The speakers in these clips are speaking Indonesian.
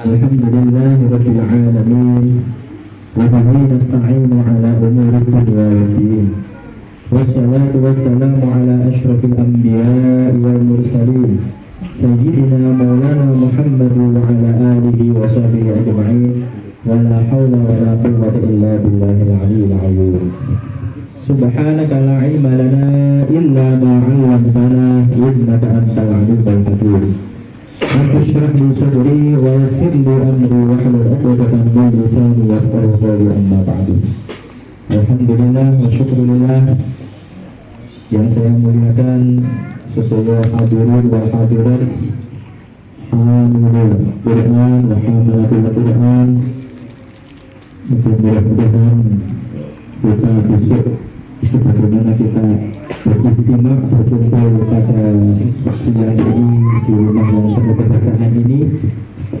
Alhamdulillahirabbil alamin. Wa bihi nasta'inu ala umuri dunya waddin. Wassalatu wassalamu ala asyrafil anbiya'i wal mursalin. Sayyidina Maulana Muhammad wa ala alihi wa sahbihi ajma'in. Wa la hawla wa la quwwata illa billahil aliyyil azim. Subhanaka la ilma lana illa ma 'allamtana innaka antal alimul hakim. Rabbi shrah li sadri wa yassir li amri wa hlul 'uqdatam min lisani yafqahu qawli, amma ba'du. Alhamdulillah wa syukrulillah. Yang saya muliakan sedaya hadirin wal hadirat, hamilul Quran wa hamilatul Quran. Mudah-mudahan kita besok sebagaimana kita beristimewa berkumpul pada siang ini di rumah yang penuh keberkahan ini,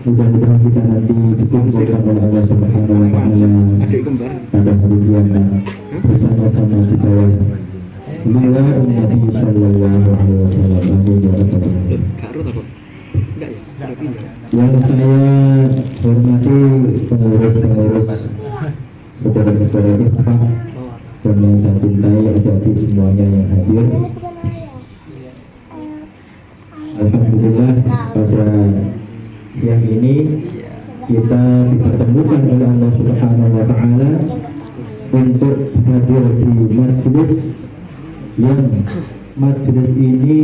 mudah-mudahan kita nanti dikumpulkan oleh Allah Subhanahu wa Ta'ala pada hari kiamat bersama-sama di bawah naungan Nabi Sallallahu Alaihi Wasallam. Amin ya rabbal alamin. Yang saya hormati pengurus-pengurus, saudara-saudara ikhwah dan yang saya cintai, adik-adik semuanya yang hadir. Alhamdulillah pada siang ini kita dipertemukan oleh Allah Subhanahu wa Ta'ala untuk hadir di majelis ini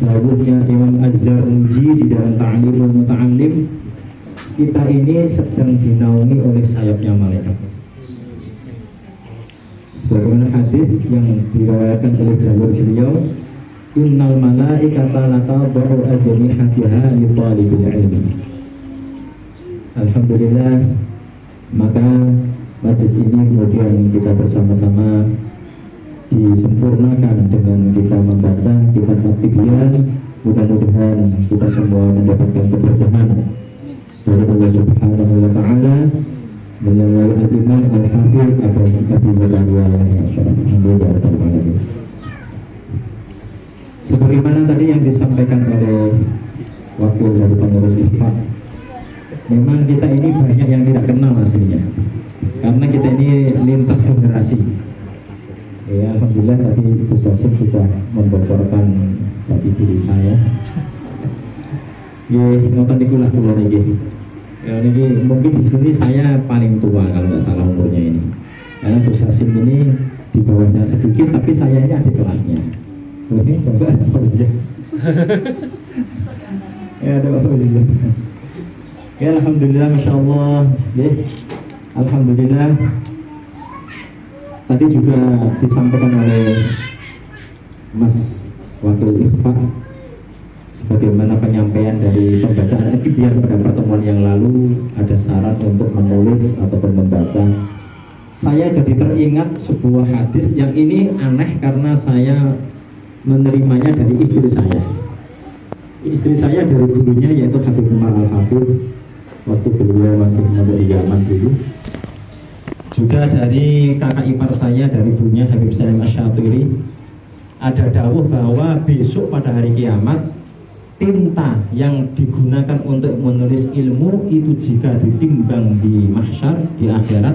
dawuhnya Imam Az-Zarnuji di dalam Ta'limul Muta'allim. Kita ini sedang dinaungi oleh sayapnya malaikat. Sebagaimana hadis yang diriwayatkan oleh jalur beliau, innal malaikata latad'u ajnihatiha li talibil ilmi. Alhamdulillah, maka majelis ini kemudian kita bersama-sama disempurnakan dengan kita membaca kitab At-Tibyan. Mudah-mudahan kita semua mendapatkan keberkahan dari Allah Subhanahu wa Ta'ala melalui Al-Imam Al-Hafidz Abi Zakaria Alhamdulillah. Sebagaimana tadi yang disampaikan oleh wakil dari pengurus IFA, memang kita ini banyak yang tidak kenal aslinya, karena kita ini lintas generasi. Ya, alhamdulillah tadi Ibu Sasim sudah membocorkan jati diri saya. Ya, ngoten niku lah kula niki. Ya, ini mungkin di sini saya paling tua kalau nggak salah umurnya ini. Karena Bu Sasim ini di bawahnya sedikit, tapi saya ini adik kelasnya. Ini Bapak ada Fauzia. Ya, ada Bapak Fauzia. Ya, alhamdulillah, masya Allah. Ya, alhamdulillah. Tadi juga disampaikan oleh Mas Wakil IFA sebagaimana penyampaian dari pembacaan At-Tibyan pada pertemuan yang lalu, ada syarat untuk menulis ataupun membaca. Saya jadi teringat sebuah hadis yang ini aneh karena saya menerimanya dari istri saya. Istri saya dari gurunya yaitu Habib Umar Al-Hafidz waktu beliau masih mondok di Yaman dulu. Juga dari kakak ipar saya dari ibunya Habib Salim Asy-Syatiri, ada dawuh bahwa besok pada hari kiamat tinta yang digunakan untuk menulis ilmu itu jika ditimbang di mahsyar, di akhirat,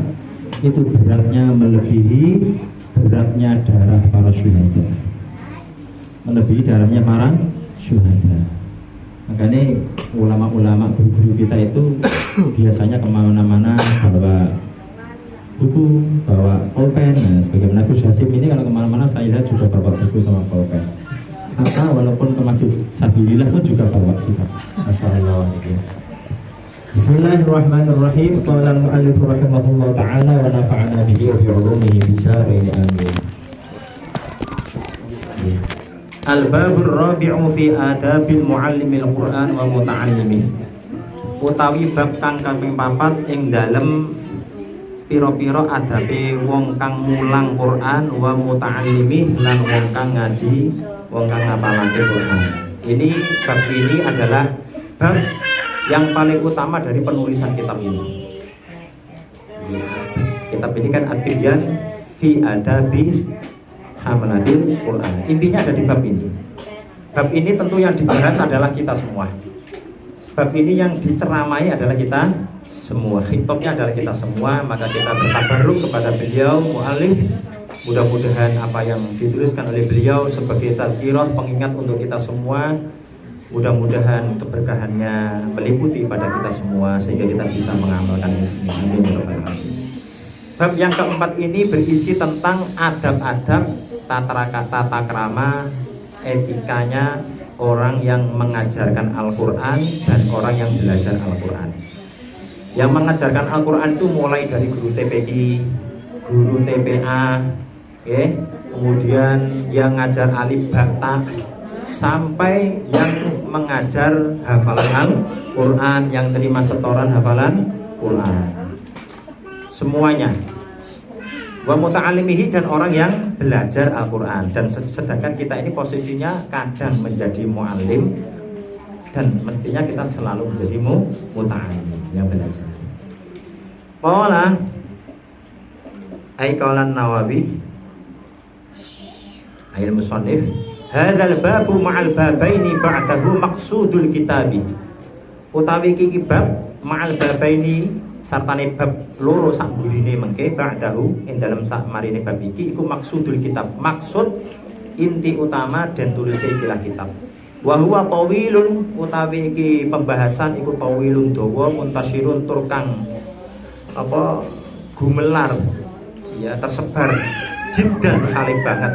itu beratnya melebihi beratnya darah para syuhada, melebihi darahnya para syuhada. Makanya ulama-ulama guru-guru kita itu biasanya kemana-mana bawa buku, bawa pulpen. Nah, sebagaimana Gus Hasim ini kalau kemana-mana saya lihat juga bawa buku sama pulpen. Atau walaupun ke masjid Sabilillah pun juga bawa juga. Masya Allah. Bismillahirrahmanirrahim. Qala al-mu'allif rahimahullah ta'ala wa nafa'ana bihi wa bi'ulumihi bisyaraini amin. Al-babur rabi'u fi adabil mu'allimil Qur'an wa muta'allimih. Utawi bab kang kaping 4 ing dalem piro-piro adabe wong kang mulang Quran wa muta'allimi lan wong kang ngaji, wong kang ngapalake Quran. Ini bab ini adalah bab yang paling utama dari penulisan kitab ini. Kitab ini kan At-Tibyan fi adabi hamalatil Quran. Intinya ada di bab ini. Bab ini tentu yang dibahas adalah kita semua. Bab ini yang diceramai adalah kita semua. Khitabnya adalah kita semua. Maka kita bertabaruk kepada beliau mu'alif. Mudah-mudahan apa yang dituliskan oleh beliau sebagai tadhkirah, pengingat untuk kita semua, mudah-mudahan keberkahannya meliputi pada kita semua sehingga kita bisa mengamalkan ini. Amin. Bab yang keempat ini berisi tentang adab-adab tata krama, etikanya orang yang mengajarkan Al-Quran dan orang yang belajar Al-Quran. Yang mengajarkan Al-Quran itu mulai dari guru TPQ, guru TPA, kemudian yang ngajar alif bata, sampai yang mengajar hafalan Al-Quran, yang terima setoran hafalan Quran, semuanya. Wa muta'alimihi, dan orang yang belajar Al-Quran. Dan sedangkan kita ini posisinya kadang menjadi mu'alim, dan mestinya kita selalu menjadi muta'alim, yang belajar. Qala Qalan Nawawi ayat musannif, hadzal babu ma'al babaini ba'dahu maqsudul kitabi. Utawi iki bab ma'al babaini sartane bab loro sak burine mengke ba'dahu ing dalem sak marine bab iki iku maksudul kitab, maksud inti utama dan tulisnya ikilah kitab. Wa huwa tawilun, utawi iki pembahasan iku tawilun dawa, muntasyirun turkang gumelar ya, tersebar jiddan halih banget.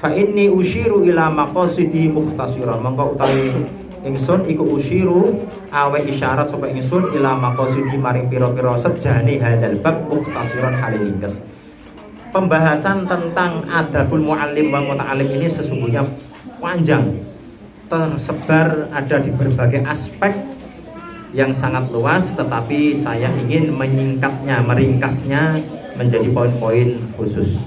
Fa inni usyiru ila maqasidi mukhtasira, mongko utawi ingsun iku usyiru awe isyarat sapa ingsun ila maqasidi maring pira-pira sejane hadzal bab mukhtasirun halih ringkes. Pembahasan tentang adabul muallim wa muta'allim ini sesungguhnya panjang, tersebar ada di berbagai aspek yang sangat luas, tetapi saya ingin menyingkatnya, meringkasnya menjadi poin-poin khusus.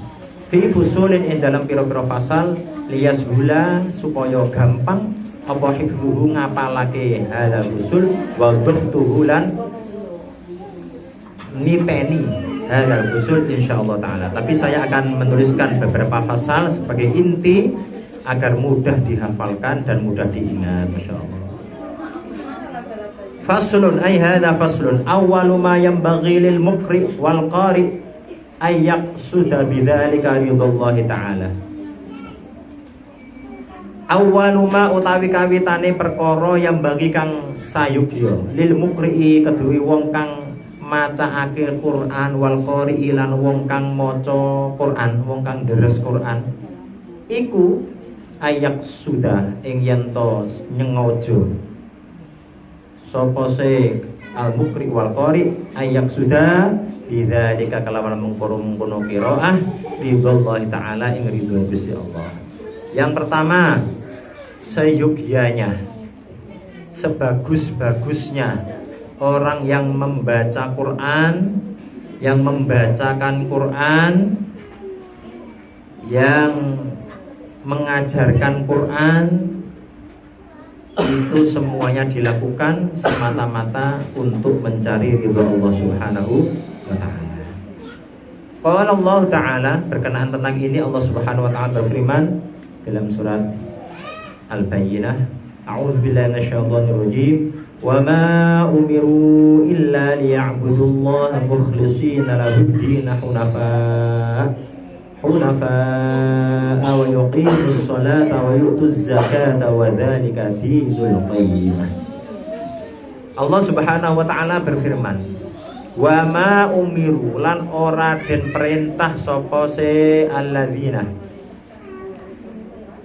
Fi fusulin ing dalam pira-pira fasal liyashula, supaya gampang apa hifdzuhu ngapalake hadzal fusul wa dhubtuhu lan niteni hadzal fusul insyaallah taala. Tapi saya akan menuliskan beberapa fasal sebagai inti agar mudah dihafalkan dan mudah diingat insyaallah. Faslun ay hadza faslun awwalu ma yanbaghi lil muqri wal qari ay yaqsuda bidzalika ridallahi ta'ala. Awwalu ma utawi kawitane perkara yang bagi kang sayugya lil muqri kedue wong kang macaake Quran wal qari lan wong kang maca Quran, wong kang deres Quran iku ayak sudah ing yen to nyengojo sapa se al mukri wal qari ayak sudah bidzalika kalawan mengkono qiraah ridwallahi taala ing ridwan Gusti Allah. Yang pertama, seyogyanya, sebagus-bagusnya orang yang membaca Quran, yang membacakan Quran, yang mengajarkan Quran, itu semuanya dilakukan semata-mata untuk mencari ridha Allah Subhanahu wa ta'ala. Qala Allah Ta'ala, berkenaan tentang ini Allah Subhanahu wa ta'ala berfirman dalam surat Al-Bayyinah, a'udzu billahi minasyaitonir rajim, wa ma umiru illa liya'budullaha mukhlishina lahud-din hunafa wa yuqimus salata wa yu'tuz zakata wa dzalika dinul qayyimah. Allah Subhanahu wa ta'ala berfirman, wa ma umiru lan ora den perintah sapa se alladzina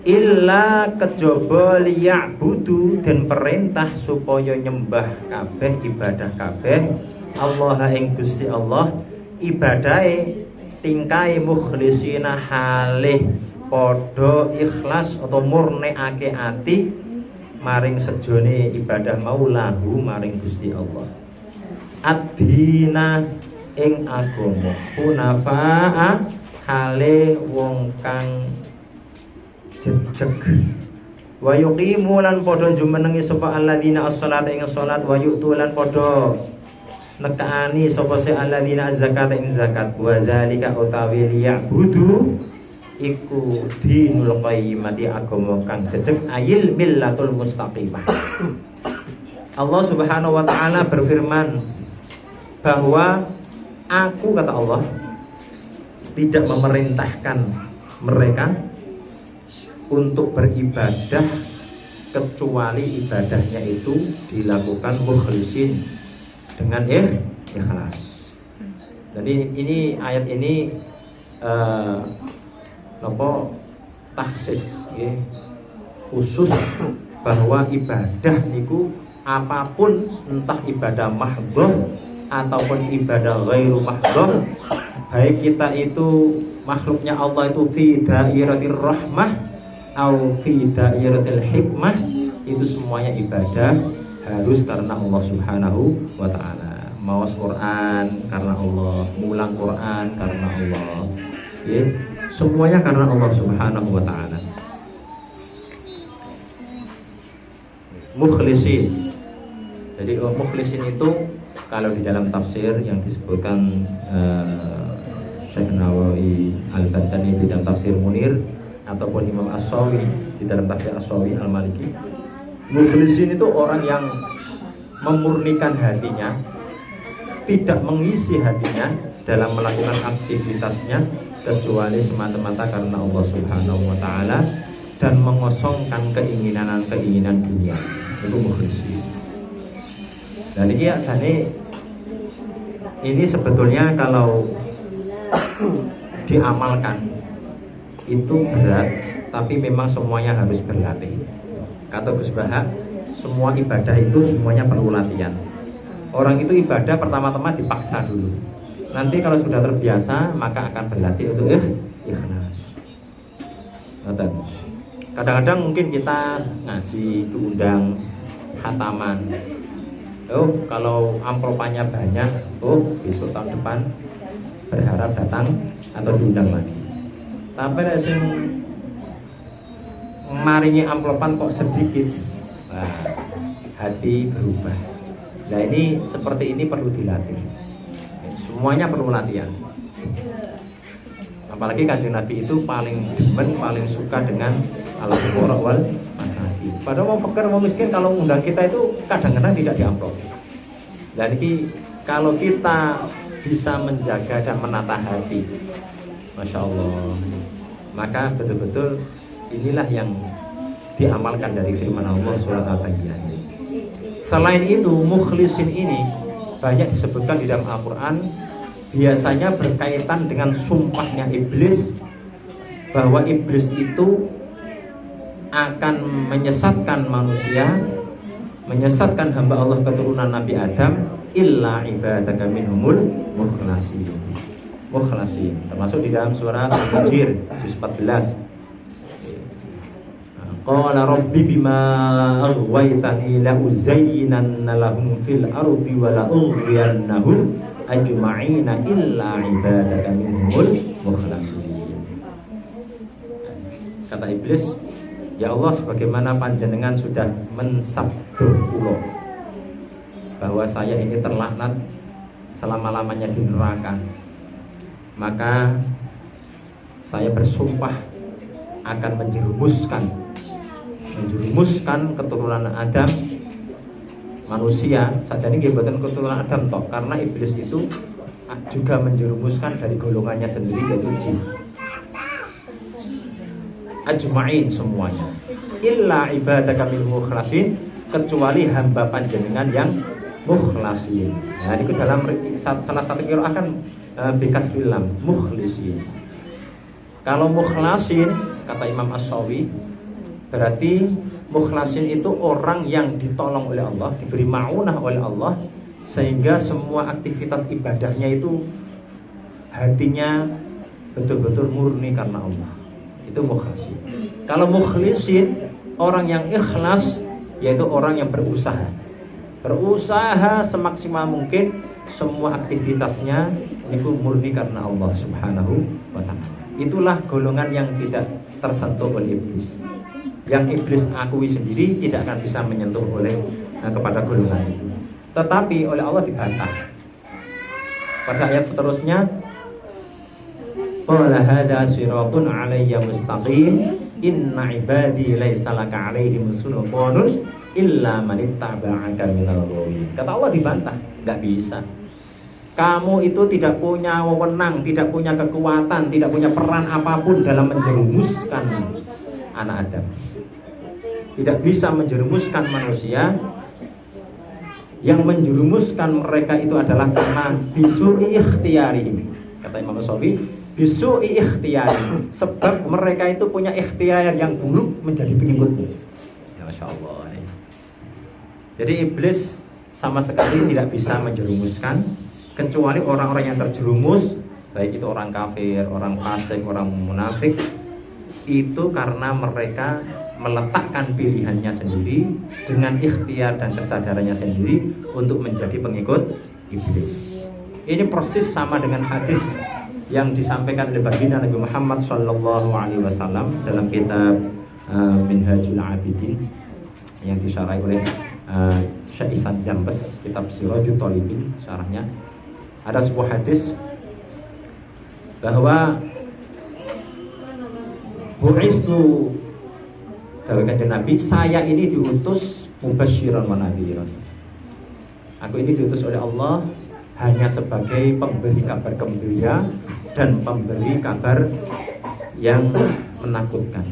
illa kejaba liya'budu, den perintah supaya nyembah kabeh, ibadah kabeh Allah ing Gusti Allah, ibadahe tingkai mukhlisina halih padha ikhlas atau murniake ati maring sejone ibadah maulahu maring Gusti Allah. Adina ing agama hunafa hale wong kang jejeg wa yuqimu lan padha jumenengi sapa alladzina as-salata ing salat wa yu'tu lan padha nekaani sapa se alladzina az-zakata ing zakat wa dzalika utawi liya'budu iku dinul qayyimati agama kang jejeg ayil millatul mustaqimah. Allah Subhanahu wa taala berfirman bahwa aku, kata Allah, tidak memerintahkan mereka untuk beribadah kecuali ibadahnya itu dilakukan mukhlisin, dengan ikhlas. Jadi ini ayat ini taksis ya, khusus bahwa ibadah niku apapun, entah ibadah mahdhah ataupun ibadah ghairu mahdhah, baik kita itu makhluknya Allah itu fi dairatir rahmah atau fi dairatil hikmah, itu semuanya ibadah harus karena Allah Subhanahu wa taala. Maos Quran karena Allah, mulang Quran karena Allah. Ya, semuanya karena Allah Subhanahu wa taala. Mukhlisin. Jadi mukhlisin itu kalau di dalam tafsir yang disebutkan Syekh Nawawi Al-Bantani di dalam tafsir Munir ataupun Imam As-Sawi di dalam tafsir As-Sawi Al-Maliki, mukhlisin itu orang yang memurnikan hatinya, tidak mengisi hatinya dalam melakukan aktivitasnya kecuali semata-mata karena Allah Subhanahu wa taala dan mengosongkan keinginan dunia. Itu mukhlisin. Dan ini sebetulnya kalau diamalkan itu berat, tapi memang semuanya harus berlatih. Kata Gus Baha, semua ibadah itu semuanya perlu latihan. Orang itu ibadah pertama-tama dipaksa dulu. Nanti kalau sudah terbiasa maka akan berlatih untuk ikhlas. Kadang-kadang mungkin kita ngaji diundang khataman. Kalau amplopannya banyak, besok tahun depan berharap datang atau diundang lagi. Tapi sing maringi amplopan kok sedikit, hati berubah. Nah ini seperti ini perlu dilatih. Semuanya perlu latihan. Apalagi Kanjeng Nabi itu paling demen, paling suka dengan al-fuqara wal masakin. Padahal mau fakir mau miskin kalau undang kita itu kadang-kadang tidak diamplop. Jadi kalau kita bisa menjaga dan menata hati, Masya Allah, maka betul-betul inilah yang diamalkan dari firman Allah surat Al-Baqarah. Selain itu, mukhlisin ini banyak disebutkan di dalam Al-Quran, biasanya berkaitan dengan sumpahnya iblis, bahwa iblis itu akan menyesatkan manusia, menyesatkan hamba Allah keturunan Nabi Adam, illa ibadaka minhumul mukhlasin. Mukhlasin termasuk di dalam surah Al-Hijr juz 14. Qala rabbi bima aghwaytani la uzayyinanna lahum fil ardi wa la ughwiyannahum ajma'ina illa ibadaka minhumul mukhlasin. Kata iblis, ya Allah, sebagaimana panjenengan sudah mensabdur kula bahwa saya ini terlaknat selama-lamanya di neraka, maka saya bersumpah akan menjerumuskan keturunan Adam, manusia saja ini bukan keturunan Adam toh, karena iblis itu juga menjerumuskan dari golongannya sendiri yaitu jin. Ajma'in semuanya, illa ibadaka minhum mukhlasin, kecuali hamba panjenengan yang mukhlasin. Nah, itu dalam salah satu qiraah kan bikasril lam, mukhlisin. Kalau mukhlasin kata Imam As-Sawi, berarti mukhlasin itu orang yang ditolong oleh Allah, diberi ma'unah oleh Allah, sehingga semua aktivitas ibadahnya itu hatinya betul-betul murni karena Allah. Itu mukhlasin. Kalau mukhlisin, orang yang ikhlas, yaitu orang yang berusaha semaksimal mungkin semua aktivitasnya itu murni karena Allah Subhanahu wa ta'ala. Itulah golongan yang tidak tersentuh oleh iblis. Yang iblis akui sendiri tidak akan bisa menyentuh kepada golongan itu. Tetapi oleh Allah dibantah. Pada ayat seterusnya, qala hadza siratun 'alayya mustaqim inna ibadi laisa laka 'alaihim sultanun illa man ittaba'aka minal ghawin. Kata Allah dibantah, enggak bisa. Kamu itu tidak punya wewenang, tidak punya kekuatan, tidak punya peran apapun dalam menjerumuskan anak Adam. Tidak bisa menjerumuskan manusia. Yang menjerumuskan mereka itu adalah karena bisu'i ikhtiyarihim. Kata Imam Syafi'i, bisu'i ikhtiyarihim. Sebab mereka itu punya ikhtiar yang buruk menjadi pengikutmu. Ya Masya Allah. Jadi iblis sama sekali tidak bisa menjerumuskan, kecuali orang-orang yang terjerumus, baik itu orang kafir, orang fasik, orang munafik, itu karena mereka meletakkan pilihannya sendiri dengan ikhtiar dan kesadarannya sendiri untuk menjadi pengikut iblis. Ini persis sama dengan hadis yang disampaikan oleh baginda Nabi Muhammad SAW dalam kitab Minhajul Abidin yang disyarahi oleh Syekh Ihsan Jambes, kitab Sirajul Talibin syarahnya. Ada sebuah hadis bahwa bu'istu, dawuh Kanjeng Nabi, saya ini diutus mubasyiran wa nadhiran. Aku ini diutus oleh Allah hanya sebagai pemberi kabar gembira dan pemberi kabar yang menakutkan.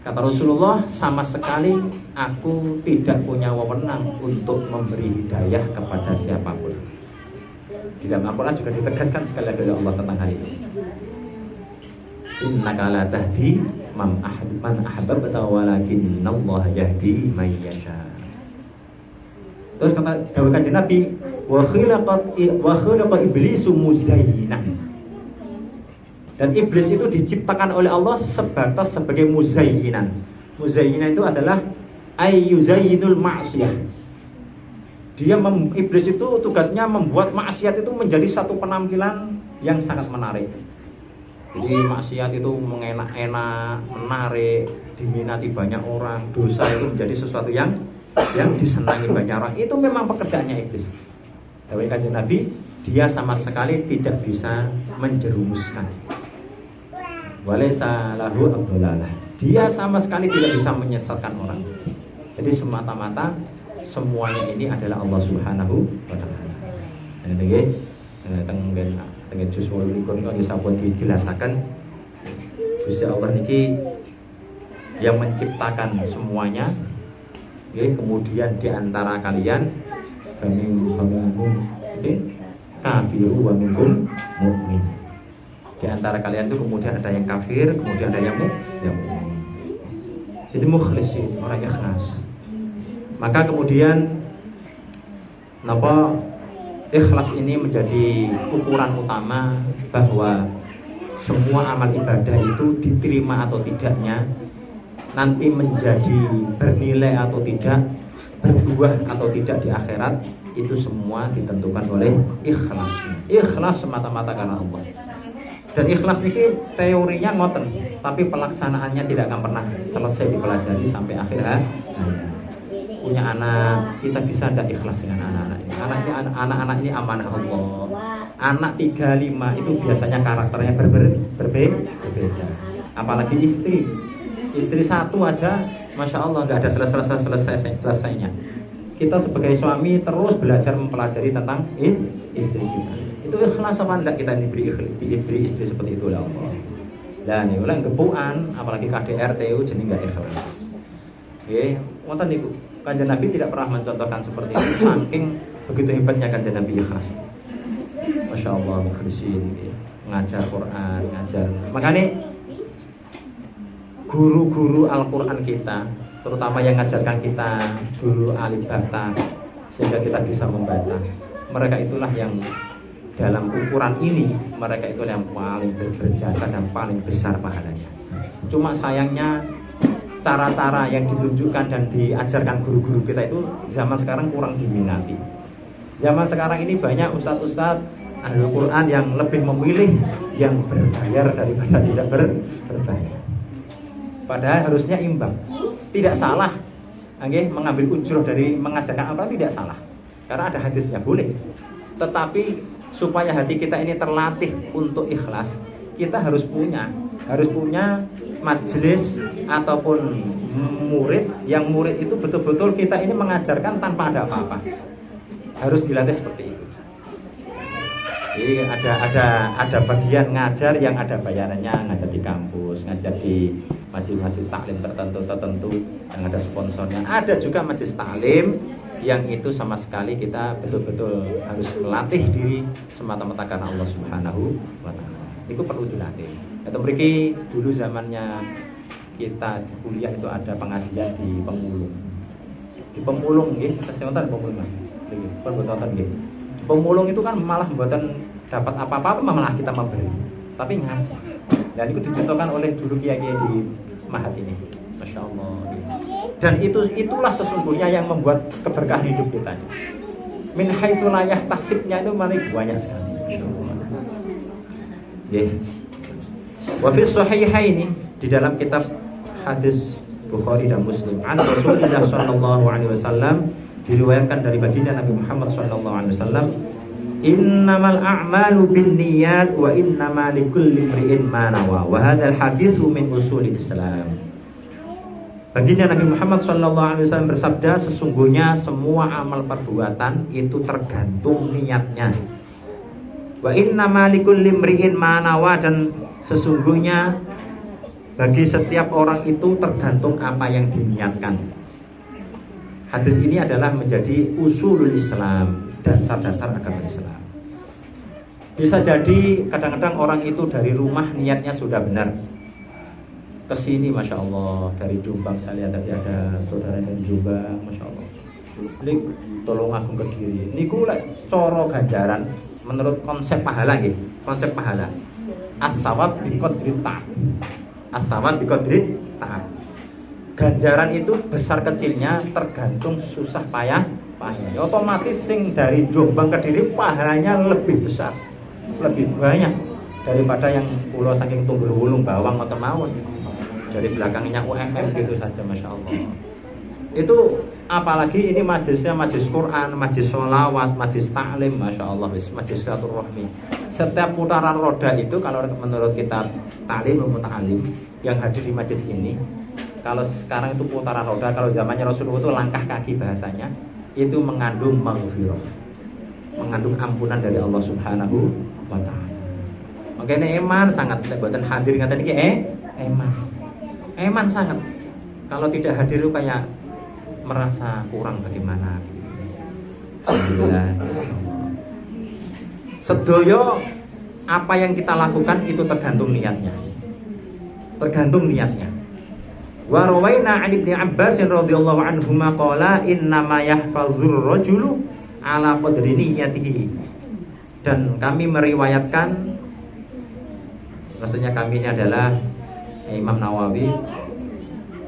Kata Rasulullah, sama sekali aku tidak punya wewenang untuk memberi hidayah kepada siapapun. Di dalam Al-Quran juga ditegaskan sekali lagi oleh Allah tentang hal ini. Innaka la tahdi man ahbabta walakinallaha yahdi may yasha. Terus kata dawuh Kanjeng Nabi, wa khalaqa iblisu muzayyinan. Dan iblis itu diciptakan oleh Allah sebatas sebagai muzayyinan. Muzayyinan itu adalah ayyuzayyinul ma'siyah. Iblis itu tugasnya membuat maksiat itu menjadi satu penampilan yang sangat menarik. Jadi maksiat itu mengenak-enak, menarik, diminati banyak orang. Dosa itu menjadi sesuatu yang disenangi banyak orang. Itu memang pekerjaannya iblis. Dari Kanjeng Nabi, dia sama sekali tidak bisa menjerumuskan. Walaysa lahu ad-dhalalah. Dia sama sekali tidak bisa menyesatkan orang. Jadi semata-mata semuanya ini adalah Allah Subhanahu wa taala. Nggih, tenggen juz 28 niku disampun dijelasaken Gusti Allah niki yang menciptakan semuanya. Nggih, kemudian di antara kalian kafiru wa minkum mu'min. Di antara kalian itu kemudian ada yang kafir, kemudian ada yang mukmin. Jadi mukhlisin, orang ikhlas. Maka kemudian ikhlas ini menjadi ukuran utama bahwa semua amal ibadah itu diterima atau tidaknya, nanti menjadi bernilai atau tidak, berbuah atau tidak di akhirat, itu semua ditentukan oleh ikhlas. Ikhlas semata-mata karena Allah. Dan ikhlas ini teorinya ngoten, tapi pelaksanaannya tidak akan pernah selesai dipelajari sampai akhir hayat. Punya anak, kita bisa tidak ikhlas dengan anak-anak ini? Anak-anak ini amanah Allah. Anak 35 itu biasanya karakternya berbeda. Apalagi istri satu aja, Masya Allah nggak ada selesainya. Kita sebagai suami terus belajar mempelajari tentang istri kita. Itu ikhlas apa enggak kita diberi istri seperti itu, ya Allah. Dan ini ulah gepuan, apalagi KDRT jadi nggak ikhlas. Oke, ngoten niku. Kanjeng Nabi tidak pernah mencontohkan seperti itu, saking begitu hebatnya Kanjeng Nabi ikhlas. Masya Allah, mukhlisin, ngajar Quran, ngajar. Makanya guru-guru Al-Quran kita, terutama yang ngajarkan kita, guru alif bata, sehingga kita bisa membaca. Mereka itulah yang dalam ukuran ini, mereka itu yang paling berjasa dan paling besar pahalanya. Cuma sayangnya cara-cara yang ditunjukkan dan diajarkan guru-guru kita itu zaman sekarang kurang diminati. Zaman sekarang ini banyak ustadz-ustadz Ahlul Quran yang lebih memilih yang berbayar daripada tidak berbayar. Padahal harusnya imbang. Tidak salah mengambil ujroh dari mengajarkan apa, tidak salah. Karena ada hadisnya, boleh. Tetapi supaya hati kita ini terlatih untuk ikhlas, kita harus punya majelis ataupun murid, yang murid itu betul-betul kita ini mengajarkan tanpa ada apa-apa. Harus dilatih seperti itu. Jadi ada bagian ngajar yang ada bayarannya, ngajar di kampus, ngajar di majelis taklim tertentu yang ada sponsornya. Ada juga majelis taklim yang itu sama sekali kita betul-betul harus melatih diri semata-mata karena Allah Subhanahu wa taala. Itu perlu dilatih. Atau mriki dulu zamannya kita di kuliah itu ada pengajian di Pemulung. Di Pemulung nggih, kesehatan Pemulung. Nggih, perbuatan nggih. Di Pemulung itu kan malah mboten dapat apa-apa, malah kita memberi. Tapi ngaji. Dan itu dicontohkan oleh dulu kiai-kiai di Mahat ini. Masya Allah. Dan itulah sesungguhnya yang membuat keberkahan hidup kita. Min haitsu la yahtasibnya itu banyak sekali. Nggih. Wa fi sahihaini, di dalam kitab hadis Bukhari dan Muslim, an Rasulullah sallallahu alaihi wasallam, diriwayatkan dari baginda Nabi Muhammad sallallahu alaihi wasallam, innamal a'malu binniyat wa innama likulli imri'in ma nawa, wa hadzal haditsu min usulil Islam. Baginda Nabi Muhammad SAW bersabda, sesungguhnya semua amal perbuatan itu tergantung niatnya. Wa innama likulli imri'in ma nawa, dan sesungguhnya bagi setiap orang itu tergantung apa yang diniatkan. Hadis ini adalah menjadi usulul Islam, dasar-dasar agama Islam. Bisa jadi kadang-kadang orang itu dari rumah niatnya sudah benar, kesini Masya Allah dari Jombang, saya lihat tadi ada saudara dari Jombang, Masya Allah, ini tolong aku ke diri niku lek coro ganjaran menurut konsep pahala nggih, konsep pahala as-sawab bi qadri ta'ab, as-sawab bi qadri ta'ab. Ganjaran itu besar kecilnya tergantung susah payah payahnya. Otomatis sing dari Jombang ke Diri pahalanya lebih besar, lebih banyak daripada yang pulau saking Tunggul Wulung Bawang atau Mawon. Dari belakangnya UMM gitu saja, Masya Allah. Itu apalagi ini majelisnya majelis Quran, majelis sholawat, majelis taklim, Masya Allah, majelis silaturahmi. Setiap putaran roda itu kalau menurut kita taklim muta'alim yang hadir di majelis ini, kalau sekarang itu putaran roda, kalau zamannya Rasulullah itu langkah kaki bahasanya, itu mengandung maghfirah, mengandung ampunan dari Allah Subhanahu wa ta'ala. Makanya eman sangat buatan hadir ngaten iki eman sangat. Kalau tidak hadir itu kayak merasa kurang bagaimana gitu. Alhamdulillah. Sedoyo apa yang kita lakukan itu tergantung niatnya. Tergantung niatnya. Wa rawaina 'an Ibnu Abbas radhiyallahu anhu qala innama yahfazur rajulu ala qadri niyyatihi. Dan kami meriwayatkan, maksudnya kami ini adalah Imam Nawawi,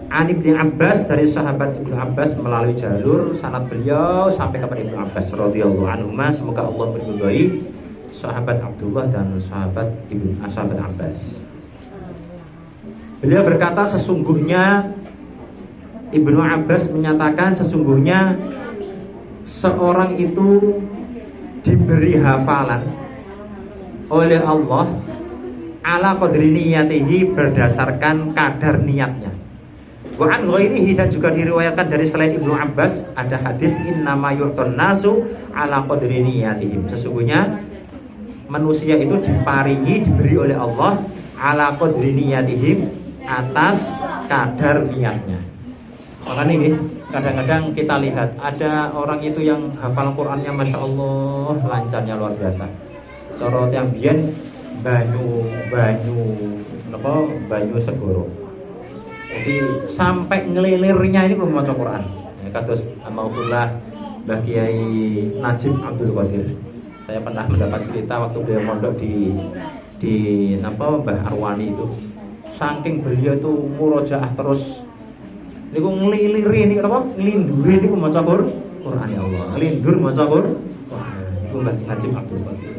an Ibnu Abbas, dari sahabat Ibnu Abbas melalui jalur sanad beliau sampai kepada Ibnu Abbas radhiyallahu anhu, semoga Allah meridhai sahabat Abdullah dan sahabat Abbas. Beliau berkata, sesungguhnya Ibnu Abbas menyatakan, sesungguhnya seorang itu diberi hafalan oleh Allah ala qadri niyatihi, berdasarkan kadar niatnya. Wa an ghairihi, dan juga diriwayatkan dari selain Ibnu Abbas ada hadis innama yu'tun nasu ala qadri niyatihim, sesungguhnya manusia itu diparingi, diberi oleh Allah ala qadri niyatihim, atas kadar niatnya. Makanya ini kadang-kadang kita lihat ada orang itu yang hafal Qurannya Masya Allah lancarnya luar biasa. Cara yang biyen banyu segoro. Jadi sampai ngelilirnya ini belum baca Quran. Ya, kados Maulana Mbah Kiai Najib Abdul Qadir. Saya pernah mendapat cerita waktu beliau mondok di Mbah Arwani itu. Saking beliau itu murojaah terus. Niku ngeliliri ini apa? Ngelinduri niku maca Quran ya Allah. Ngelindur maca Quran. Wah, itu Mbah Najib Abdul Qadir.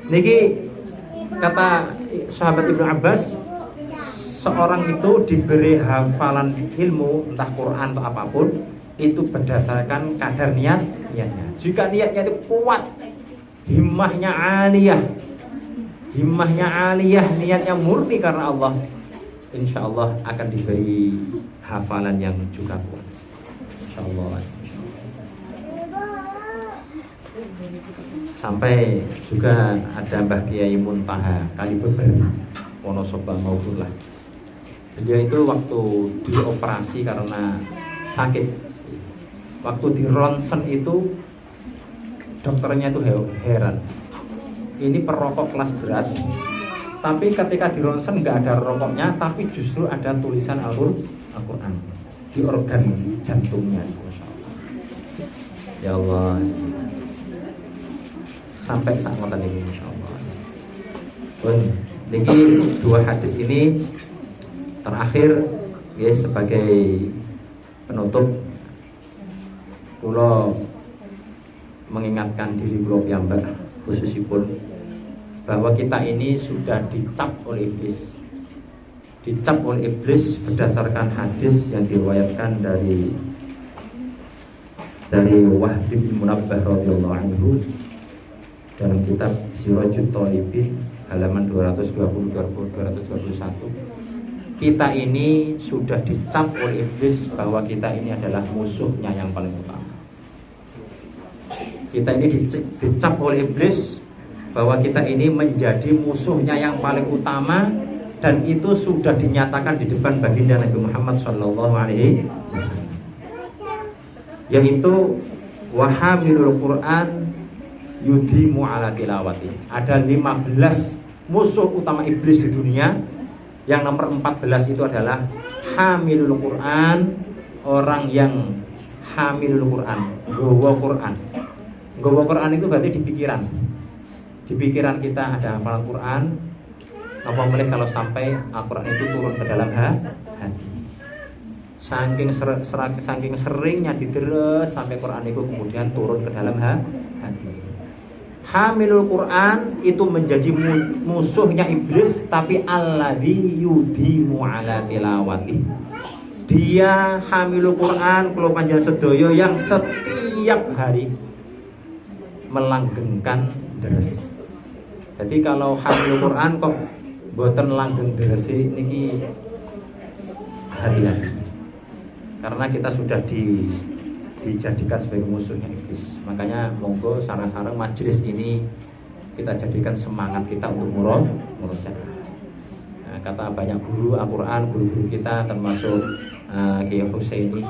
Niki kata sahabat Ibnu Abbas, seorang itu diberi hafalan ilmu entah Quran atau apapun itu berdasarkan kadar niatnya. Jika niatnya itu kuat, himmahnya aliyah, niatnya murni karena Allah, insya Allah akan diberi hafalan yang juga kuat. Insya Allah. Sampai juga ada Mbah Kiai Muntaha Kalibeber Wonosobo Maupurlah. Beliau itu waktu dioperasi karena sakit, waktu di ronsen itu dokternya itu heran, ini perokok kelas berat, tapi ketika di ronsen nggak ada rokoknya, tapi justru ada tulisan Al-Quran di organ jantungnya. Ya Allah, sampai saat ngoten ini, Masya Allah. Niki dua hadis ini terakhir ya, sebagai penutup kula mengingatkan diri kula piyambak khususipun bahwa kita ini sudah dicap oleh iblis. Dicap oleh iblis berdasarkan hadis yang diriwayatkan dari Wahb bin Munabbah radhiyallahu anhu dalam kitab Sirajut Thalibin halaman 220-221. Kita ini sudah dicap oleh iblis bahwa kita ini adalah musuhnya yang paling utama. Kita ini dicap oleh iblis bahwa kita ini menjadi musuhnya yang paling utama, dan itu sudah dinyatakan di depan baginda Nabi Muhammad SAW, yaitu wahamilul Quran yudimu ala tilawati. Ada 15 musuh utama iblis di dunia. Yang nomor 14 itu adalah hamilul Quran, orang yang hamilul Quran, gawa Quran. Gawa Quran itu berarti di pikiran. Di pikiran kita ada hafalan Quran. Apa boleh kalau sampai Al-Quran itu turun ke dalam hati. Saking seringnya diterus sampai Quran itu kemudian turun ke dalam hati. Hamilul Quran itu menjadi musuhnya iblis, tapi alladzi yudimu ala tilawati. Dia hamilul Quran kula panjenengan sedaya yang setiap hari melanggengkan deres. Jadi kalau hamilul Quran kok boten langgeng deres niki hati-hati. Karena kita sudah dijadikan sebagai musuhnya iblis. Makanya monggo sareng-sareng majelis ini kita jadikan semangat kita untuk murojaah. Nah, kata banyak guru Al-Quran, guru-guru kita termasuk Kiai Husaini,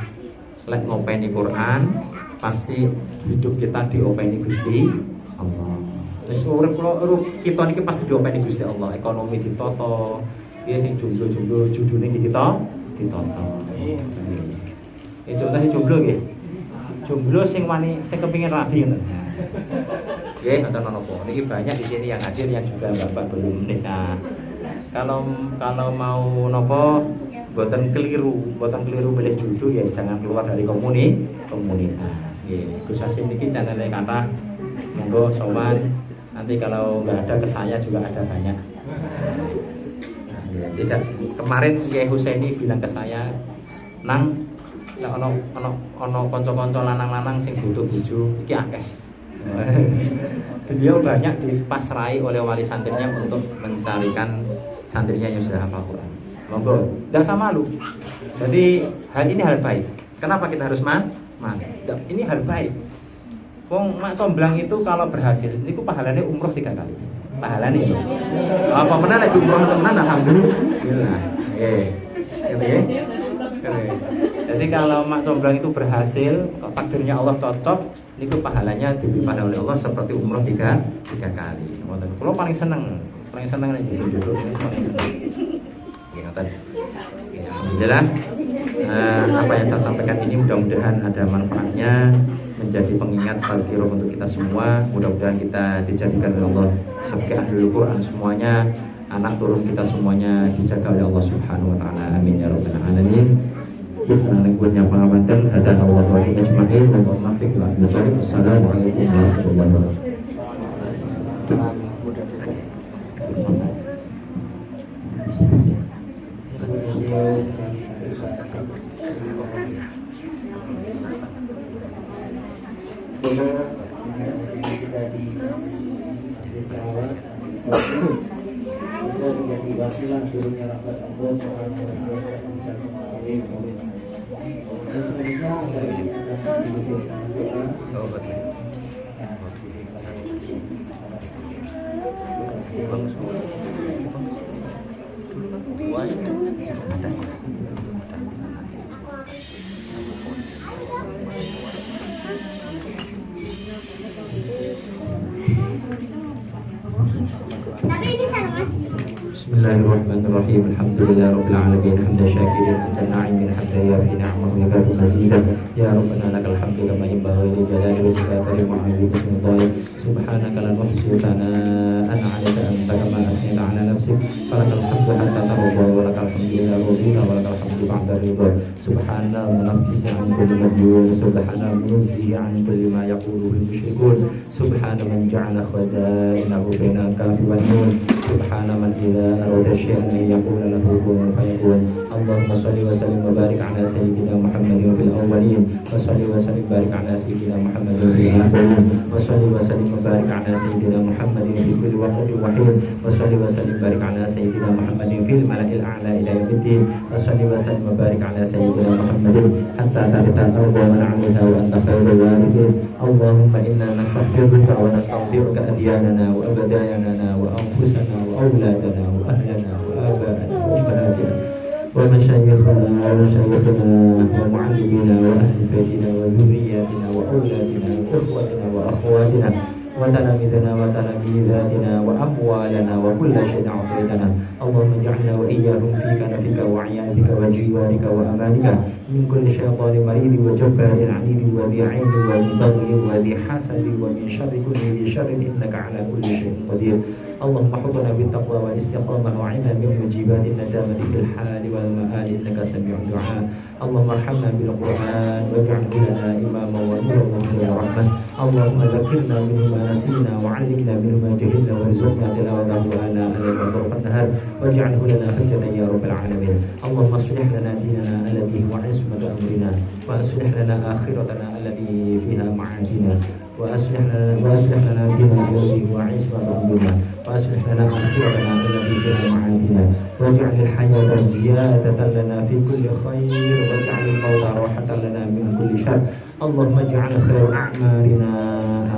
lek ngopeni Quran pasti hidup kita diopeni Gusti Allah. Wis urip kita niki pasti diopeni Gusti Allah. Ekonomi ditata, piye sing jomblo-jomblo judune kita ditata. Contohnya jomblo nggih. Jomblo sing wani sing kepengin rabi ngoten. Nggih, ngoten napa. Niki banyak di sini yang hadir yang juga Bapak belum nikah. Kalau mau napa boten keliru milih jodoh ya jangan keluar dari komunitas. Nggih, Gus Hasim niki channel-e kata monggo sowan. Nanti kalau nggak ada ke saya juga ada banyak. Nah, tidak, kemarin Kiai Husaini bilang ke saya, "Nang, ono kanca-kanca lanang-lanang sing butuh bojo iki akeh." Beliau banyak dipasrai oleh wali santrinya untuk mencarikan santrinya yang sudah hafal Quran. Monggo, enggak usah malu. Jadi ini hal baik. Kenapa kita harus malu? Ini hal baik. Wong mak comblang itu kalau berhasil, niku pahalane umroh 3 kali. Pahalane itu. Apa meneh lek umroh tenan alhamdulillah. Jadi kalau mak comblang itu berhasil, takdirnya Allah cocok, niku pahalanya dilipat oleh Allah seperti umroh 3 kali. Ngoten. Kulo paling seneng nek jodoh ini paling seneng. Ngoten. Alhamdulillah. Apa yang saya sampaikan ini mudah-mudahan ada manfaatnya, menjadi pengingat bagi roh untuk kita semua. Mudah-mudahan kita dijadikan oleh Allah sebagai ahlul Quran semuanya, anak turun kita semuanya dijaga oleh Allah Subhanahu wa taala. Amin ya rabbal alamin. Punya pengamatan hadan Allah wa ajma'in wa muwaffiq wa muwaffiq. Assalamualaikum warahmatullahi wabarakatuh. mendengar materi kita di Majelis Sahabat bisa menjadi wasilah turunnya rahmat Allah Subhanahu wa taala kita semua. Dan selanjutnya acara ini akan diikuti dengan doa. Bismillahirrahmanirrahim. Alhamdulillahirabbil alamin. Hamdan syakirin, hamdan na'imin, hamdan yafi ni'amahu wa yakadu mazidan. Ya Rabbana lakal hamdu kama yanbaghi li jalali wajhika wa karim 'azimati. Subhanaka la nuhsi thana'an 'alaika anta kama athnayta 'ala nafsik. Falakal hamdu hatta tarda wa lakal hamdu ila rabbina wa lakal hamdu ba'da ridha. Subhana munaffisi 'an kulli madhun, subhana munazzi 'an kulli ma yaquluhu al-musyrikun. Subhana man ja'ala khaza'inahu baina al-kafi wal nun. Subhana man idza arada syai'an an yaqula lahu kun fayakun. Allahumma shalli wa sallim wa barik 'ala sayyidina Muhammadin fil awwalin wa shalli wa sallim wa barik 'ala sayyidina Muhammadin fil akhirin wa shalli wa sallim wa barik 'ala sayyidina Muhammadin fi kulli waqtin wa hin wa shalli wa sallim wa barik 'ala sayyidina Muhammadin fil mala'il a'la ila yaumiddin wa shalli wa sallim wa barik 'ala sayyidina Muhammadin hatta tarita al-ardu wa man 'alaiha wa anta khairul warithin. Allahumma inna nastaghfiruka wa nastaghfiruka adyanana wa abdayanana wa anfusana wa awladana wa ahlana wa aba'ana wa ummahatina wa masyayikhana wa masyayikhina wa mu'allimina wa ahli baitina wa dhurriyyatina wa awladina wa ikhwatina wa akhwatina wa talamidana wa talamidatina wa amwalana wa kulla shay'in a'taytana. Allahumma ij'alna wa iyyahum fi kanafika wa 'iyadika wa jiwarika wa amanika min kulli syaitanir marid wa jabbarin 'anid wa dhi'ain wa baghi wa dhi hasad wa min syarri kulli syarrin innaka 'ala kulli syai'in qadir. Allahumma hubna bit taqwa wal istiqamah wa 'inna min mujibatin nadamati fil hali wal ma'ali innaka sami'ud du'a. Allahumma arhamna bil Qur'an waj'alhu lana imama wa nuran wa rahmah. Allahumma dhakkirna minhu ma nasina wa 'allimna minhu ma jahilna warzuqna tilawatahu ana alayka tarfan nahar waj'alhu lana hujjatan ya rabbal alamin. Allahumma aslih lana dinana alladhi huwa 'ismatu amrina wa aslih lana akhiratana allati fiha ma'adina wa aslih lana dinana alladhi huwa 'ismatu amrina wa aslih lana akhiratana allati fiha ma'adina waj'al al-hayata ziyadatan lana fi kulli khair waj'al al-mauta rahatan lana min kulli syarr. Allahumma ij'al khairu a'malina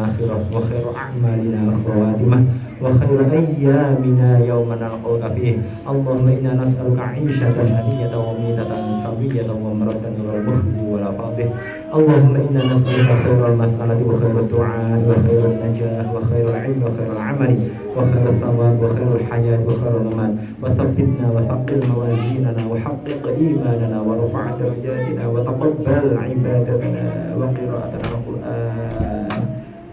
akhirah wa khairu a'malina khawatimah wa khairu ayyamina yawma nalqaka fihi. Allahumma inna nas'aluka 'ishatan haniyatan wa mitatan sawiyatan wa maratan ghayra mukhzi wa la fadih. Allahumma inna nas'aluka khairal mas'alati wa khairat du'a wa khairan najah wa khairal 'ilmi wa khairal 'amali wa khairas thawab wa khairul hayat wa khairul mamat wa thabbitna wa thaqqil mawazinana wa haqqiq imanana wa rfa' darajatina wa taqabbal 'ibadatana wa qira'atana al-Qur'an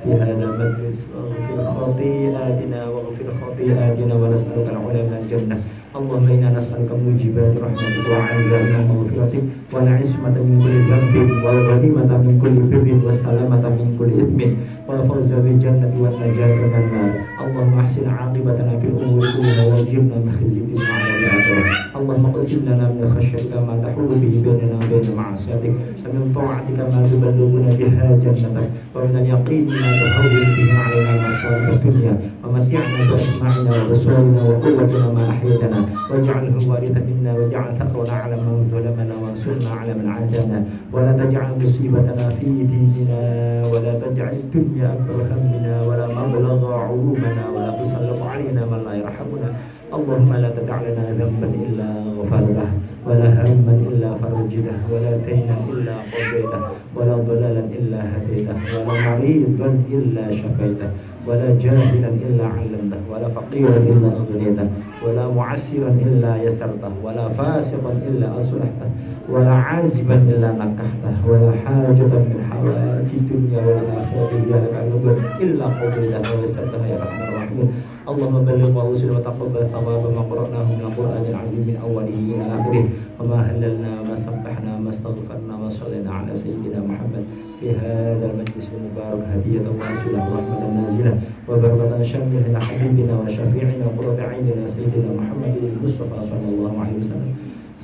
fi hadha al-majlis waghfir khati'atina waghfir khati'atina wa nas'aluka al-'ula min al-jannah. Allahumma inna nas'aluka mujibat rahmatika wa 'azaima maghfiratik wa al-'ismata min kulli dhanbin wa al-ghanimata min kulli birrin wa salamata min kulli ithmin wa al-fawza bil jannati wan najata minan nar. Allahumma ahsin 'aqibatana fil umuri kulliha wa ajirna min khizyi dunya wa 'adhabil akhirah. Allahumma qsim lana min khashyatika ma tahulu bihi bainana wa baina ma'asiyatik wa min ta'atika ma tuballighuna biha jannatak wa min al-yaqini ma tahawwinu bihi 'alaina masa'ib ad-dunya wa mat'ina bi asma'ina wa basarina wa quwwatina ma ahyaytana waj'alhu warithan minna waj'al thakrana 'ala man zalamana wansurna 'ala man 'adana wa la taj'al musibatana fi dinina wa la taj'al ad-dunya akbar hammina wa la mablagha 'ulumina wa la tusallit 'alaina man la yarhamuna. Allahumma la tad'a lana dhanban illa ghafartahu wa la hamman illa farajtahu wa la daynan illa qadaytahu wa la dalalan illa hadaytahu wa la maridan illa shafaytahu wa la jahilan illa 'allamtahu wa la faqiran illa aghnaytahu wa la mu'assiran illa yassartahu wa la fasiqan illa aslahtahu wa la 'aziban illa nakahtahu wa la hajatan min hawaiji dunya wal akhirati iyyaka na'budu illa qadaytahu wa yassartahu ya arhamar rahimin. Allahumma balligh wa usil wa taqabbal thawaba ma qara'nahu min al-Qur'anil 'azim min awwalihi ila akhirih wa ma halalna ma sabbahna ma astaghfarna wa sallayna 'ala sayyidina Muhammad fi hadzal majlis al-mubarak hadiyatan wa rasulan rahmatan nazilah wa barakatan syamilatan habibina wa syafi'ina qurrata 'ainina sayyidina Muhammadin al-Mustafa sallallahu alaihi wasallam.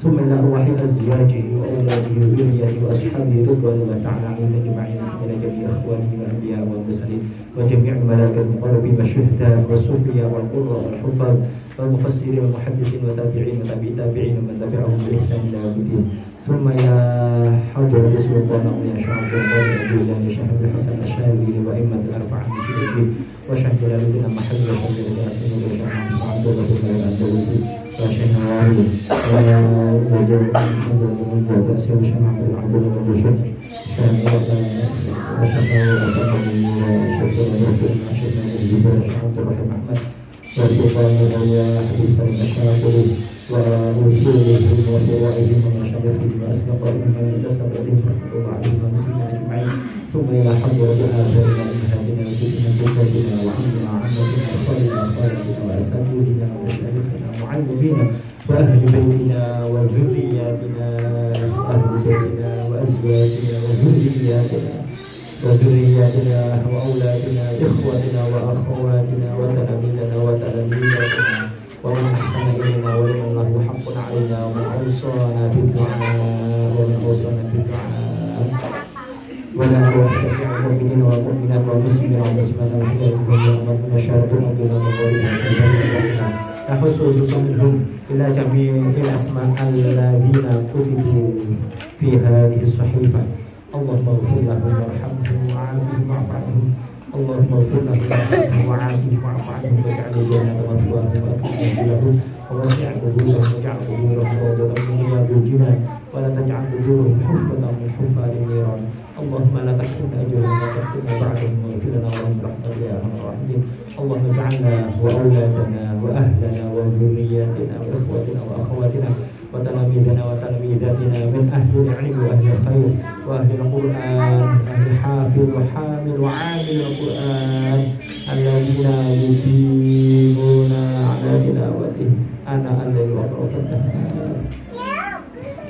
ثم إلى أرواح أزواجه وأولاده وذريته وأصحابه رضوان الله تعالى عليهم أجمعين إلى جميع إخوانه والأنبياء والمرسلين وجميع الملائكة المقربين والشهداء والصوفياء والقراء والحفاظ والمفسرين والمحدثين والتابعين وتابعي التابعين ومن تبعهم بإحسان إلى يوم الدين ثم إلى حضرة سلطان أولياء شعب القادر الجيلاني شهر الحسن الشاذلي وأئمة الأربعة من الدين وشهد جلال الدين المحلي وشهد القاسم وشهد عبد الله بن الأندلسي وشهد العالي وجل من تأسير شهد عبد الله بن شهد شهد وشهد وشهد وشهد الزبير شهد الرحمن أحمد وسلطان الأولياء حبيب سليم الشافعي ورسولهم وفرائهم ومشايخهم وأسبقهم ومن انتسب إليهم رحمة الله عليهم ومسلمين أجمعين ثم إلى حضرة آبائنا أمهاتنا وجدنا جدتنا وعمنا عمتنا وخالنا خالتنا وأساتذتنا ومشايخنا ومعلمينا وأهل بيتنا وذرياتنا وأهل بيتنا وأزواجنا وذرياتنا وأولادنا إخوتنا وأخواتنا وتلاميذنا وتلاميذاتنا ومن أحسن إلينا ولمن له حق علينا ومن أوصانا بالدعاء ولا تجمع المؤمنين والمؤمنات والمسلمين والمسلمات والمؤمنات من الشياطين دون مغربنا نحث خصوصا منهم إلى جميع الأسماء الذين كتبوا في هذه الصحيفة اللهم اغفر لهم وارحمهم وعافهم واعف عنهم اللهم اغفر لهم وارحمهم وعافهم واعف عنهم واجعل الجنة مثواهم وأكرم نزلهم ووسع قبورهم واجعل قبورهم روضة من رياض الجنان ولا تجعل قبورهم حفرة من حفار النيران اللهم لا تحرمنا أجرهم ولا تحرمنا بعدهم واغفر لنا ولهم برحمتك يا أرحم الراحمين اللهم اجعلنا وأولادنا وأهلنا وذرياتنا وإخوتنا وأخواتنا وتلاميذنا وتلاميذاتنا من أهل العلم وأهل الخير وأهل القرآن أهل حافظ وحامل وعامل القرآن الذين يقيمون على تلاوته آناء الليل وأطراف النهار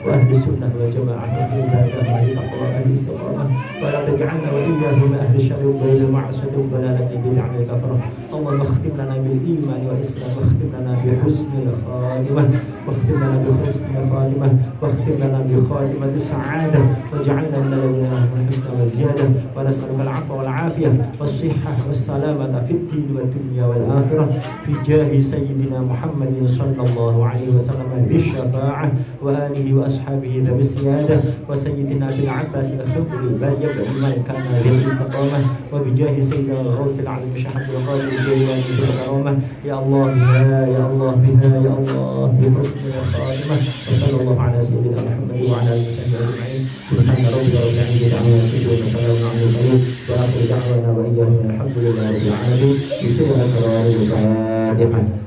وأهل السنة والجماعة وأهل العبادة وأهل التقوى وأهل الاستقامة ولا تجعلنا وإياهم من أهل الشر والضلال والمعصية والضلالة بدعة الكفرة اللهم اختم لنا بالإيمان والإسلام واختم لنا بحسن الخاتمة واختم لنا بحسن الخاتمة واختم لنا بخاتمة السعادة واجعلنا من الذين لهم الحسنى والزيادة ونسألك العفو والعافية والصحة والسلامة في الدين والدنيا والآخرة في جاه سيدنا محمد صلى الله عليه وسلم بالشفاعة وآله وأصحابه ذوي السيادة وسيدنا بالعباس الخضري بل يبدأ من كان بالاستقامة وبجاه سيدنا الغوث العظيم شحب القادر الجيلاني بالكرامة يا الله بها يا الله بها يا الله بحسن الخاتمة وصلى الله على سيدنا محمد وعلى آله وصحبه أجمعين سبحان ربك رب العزة عما يصفون وسلام على المرسلين وآخر دعوانا وإياهم الحمد لله رب العالمين بسر أسرار الفاتحة